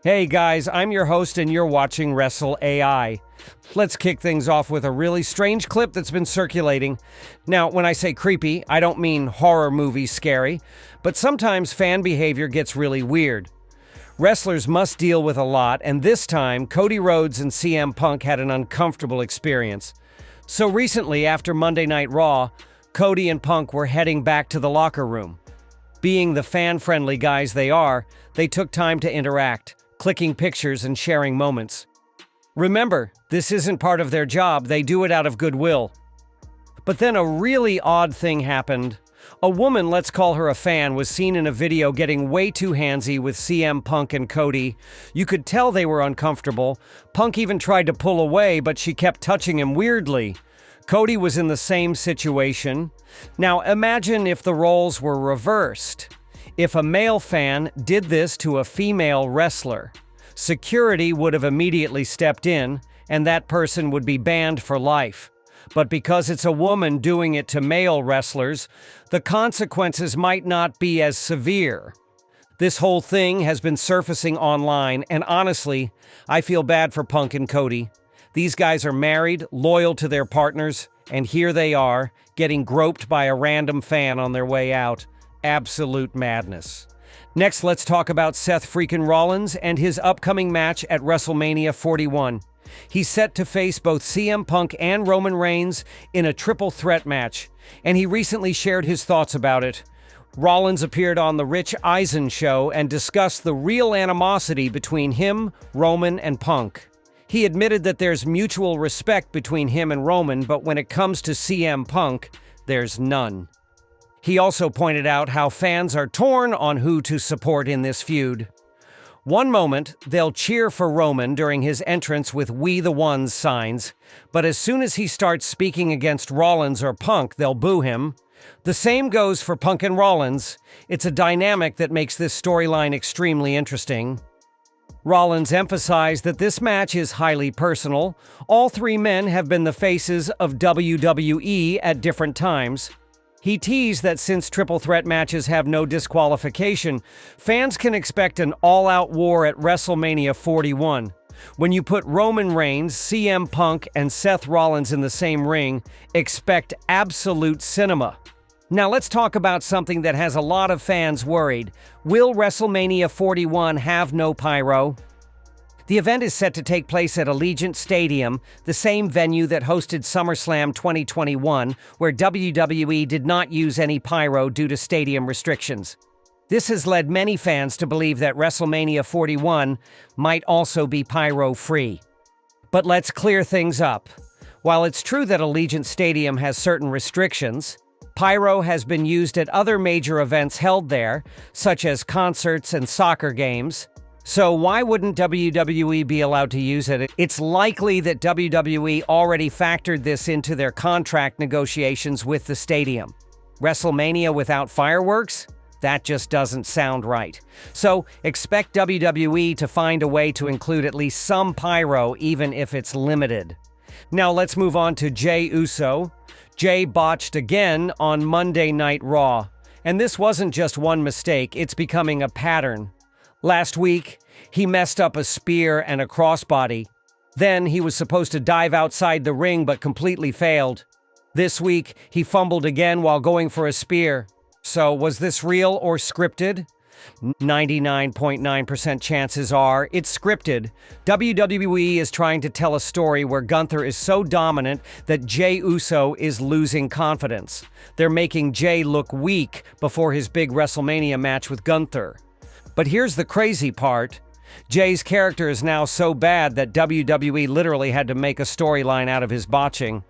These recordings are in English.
Hey guys, I'm your host and you're watching Wrestle AI. Let's kick things off with a really strange clip that's been circulating. Now, when I say creepy, I don't mean horror movie scary, but sometimes fan behavior gets really weird. Wrestlers must deal with a lot, and this time, Cody Rhodes and CM Punk had an uncomfortable experience. So recently, after Monday Night Raw, Cody and Punk were heading back to the locker room. Being the fan-friendly guys they are, they took time to interact, clicking pictures and sharing moments. Remember, this isn't part of their job, they do it out of goodwill. But then a really odd thing happened. A woman, let's call her a fan, was seen in a video getting way too handsy with CM Punk and Cody. You could tell they were uncomfortable. Punk even tried to pull away, but she kept touching him weirdly. Cody was in the same situation. Now imagine if the roles were reversed. If a male fan did this to a female wrestler, security would have immediately stepped in, and that person would be banned for life. But because it's a woman doing it to male wrestlers, the consequences might not be as severe. This whole thing has been surfacing online, and honestly, I feel bad for Punk and Cody. These guys are married, loyal to their partners, and here they are, getting groped by a random fan on their way out. Absolute madness. Next, let's talk about Seth freaking Rollins and his upcoming match at WrestleMania 41. He's set to face both CM Punk and Roman Reigns in a triple threat match, and he recently shared his thoughts about it. Rollins appeared on The Rich Eisen Show and discussed the real animosity between him, Roman, and Punk. He admitted that there's mutual respect between him and Roman, but when it comes to CM Punk, there's none. He also pointed out how fans are torn on who to support in this feud. One moment, they'll cheer for Roman during his entrance with "We the Ones" signs, but as soon as he starts speaking against Rollins or Punk, they'll boo him. The same goes for Punk and Rollins. It's a dynamic that makes this storyline extremely interesting. Rollins emphasized that this match is highly personal. All three men have been the faces of WWE at different times. He teased that since triple threat matches have no disqualification, fans can expect an all-out war at WrestleMania 41. When you put Roman Reigns, CM Punk, and Seth Rollins in the same ring, expect absolute cinema. Now let's talk about something that has a lot of fans worried. Will WrestleMania 41 have no pyro? The event is set to take place at Allegiant Stadium, the same venue that hosted SummerSlam 2021, where WWE did not use any pyro due to stadium restrictions. This has led many fans to believe that WrestleMania 41 might also be pyro-free. But let's clear things up. While it's true that Allegiant Stadium has certain restrictions, pyro has been used at other major events held there, such as concerts and soccer games. So why wouldn't WWE be allowed to use it? It's likely that WWE already factored this into their contract negotiations with the stadium. WrestleMania without fireworks? That just doesn't sound right. So expect WWE to find a way to include at least some pyro, even if it's limited. Now let's move on to Jey Uso. Jey botched again on Monday Night Raw. And this wasn't just one mistake, it's becoming a pattern. Last week, he messed up a spear and a crossbody. Then he was supposed to dive outside the ring but completely failed. This week, he fumbled again while going for a spear. So was this real or scripted? 99.9% chances are it's scripted. WWE is trying to tell a story where Gunther is so dominant that Jey Uso is losing confidence. They're making Jey look weak before his big WrestleMania match with Gunther. But here's the crazy part. Jey's character is now so bad that WWE literally had to make a storyline out of his botching.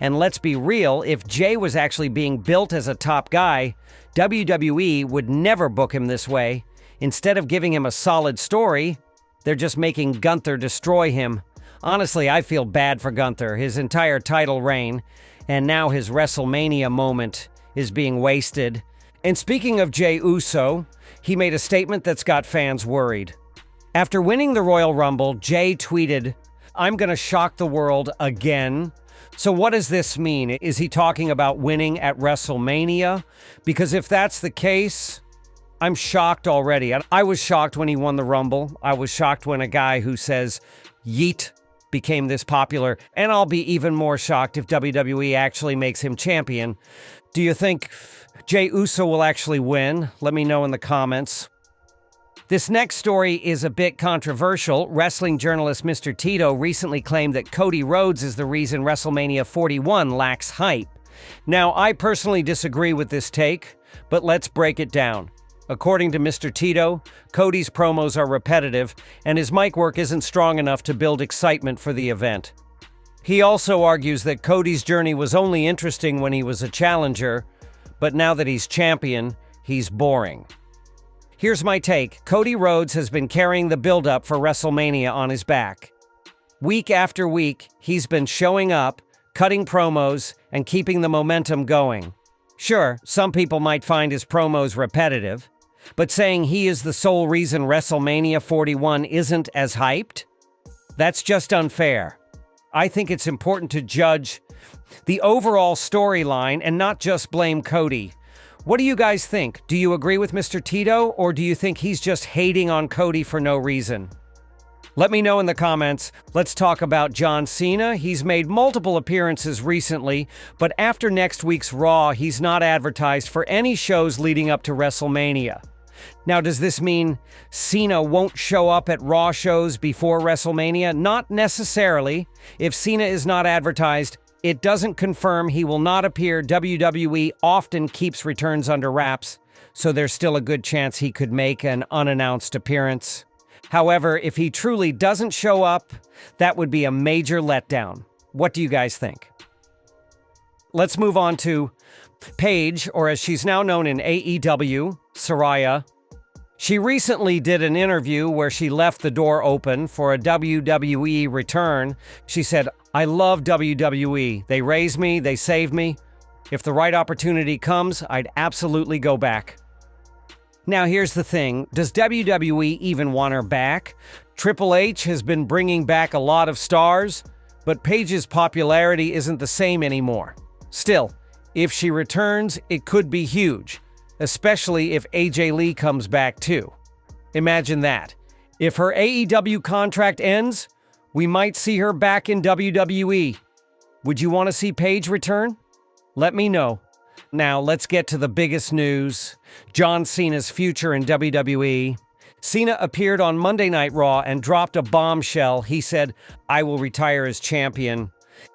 And let's be real, if Jey was actually being built as a top guy, WWE would never book him this way. Instead of giving him a solid story, they're just making Gunther destroy him. Honestly, I feel bad for Gunther, his entire title reign, and now his WrestleMania moment is being wasted. And speaking of Jey Uso, he made a statement that's got fans worried. After winning the Royal Rumble, Jey tweeted, "I'm gonna shock the world again." So what does this mean? Is he talking about winning at WrestleMania? Because if that's the case, I'm shocked already. I was shocked when he won the Rumble. I was shocked when a guy who says yeet became this popular. And I'll be even more shocked if WWE actually makes him champion. Do you think Jey Uso will actually win? Let me know in the comments. This next story is a bit controversial. Wrestling journalist Mr. Tito recently claimed that Cody Rhodes is the reason WrestleMania 41 lacks hype. Now, I personally disagree with this take, but let's break it down. According to Mr. Tito, Cody's promos are repetitive, and his mic work isn't strong enough to build excitement for the event. He also argues that Cody's journey was only interesting when he was a challenger, but now that he's champion, he's boring. Here's my take. Cody Rhodes has been carrying the build-up for WrestleMania on his back. Week after week, he's been showing up, cutting promos, and keeping the momentum going. Sure, some people might find his promos repetitive, but saying he is the sole reason WrestleMania 41 isn't as hyped? That's just unfair. I think it's important to judge the overall storyline and not just blame Cody. What do you guys think? Do you agree with Mr. Tito, or do you think he's just hating on Cody for no reason? Let me know in the comments. Let's talk about John Cena. He's made multiple appearances recently, but after next week's Raw, he's not advertised for any shows leading up to WrestleMania. Now, does this mean Cena won't show up at Raw shows before WrestleMania? Not necessarily. If Cena is not advertised, it doesn't confirm he will not appear. WWE often keeps returns under wraps, so there's still a good chance he could make an unannounced appearance. However, if he truly doesn't show up, that would be a major letdown. What do you guys think? Let's move on to Paige, or as she's now known in AEW, Saraya. She recently did an interview where she left the door open for a WWE return. She said, "I love WWE. They raised me, they saved me. If the right opportunity comes, I'd absolutely go back." Now here's the thing, does WWE even want her back? Triple H has been bringing back a lot of stars, but Paige's popularity isn't the same anymore. Still, if she returns, it could be huge, especially if AJ Lee comes back too. Imagine that. If her AEW contract ends, we might see her back in WWE. Would you want to see Paige return? Let me know. Now, let's get to the biggest news. John Cena's future in WWE. Cena appeared on Monday Night Raw and dropped a bombshell. He said, "I will retire as champion."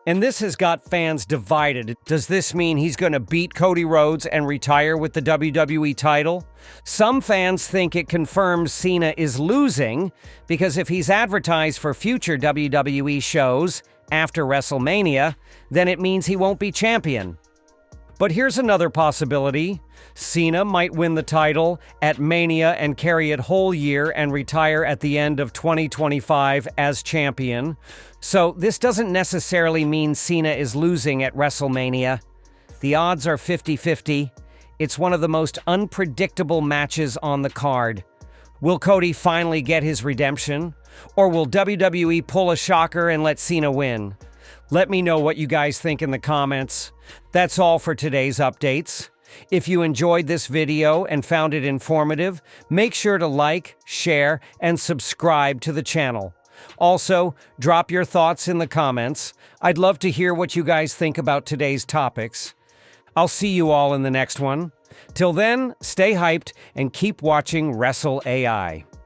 And this has got fans divided. Does this mean he's going to beat Cody Rhodes and retire with the WWE title? Some fans think it confirms Cena is losing, because if he's advertised for future WWE shows after WrestleMania, then it means he won't be champion. But here's another possibility. Cena might win the title at Mania and carry it whole year and retire at the end of 2025 as champion. So this doesn't necessarily mean Cena is losing at WrestleMania. The odds are 50-50. It's one of the most unpredictable matches on the card. Will Cody finally get his redemption? Or will WWE pull a shocker and let Cena win? Let me know what you guys think in the comments. That's all for today's updates. If you enjoyed this video and found it informative, make sure to like, share, and subscribe to the channel. Also, drop your thoughts in the comments. I'd love to hear what you guys think about today's topics. I'll see you all in the next one. Till then, stay hyped and keep watching WrestleAI.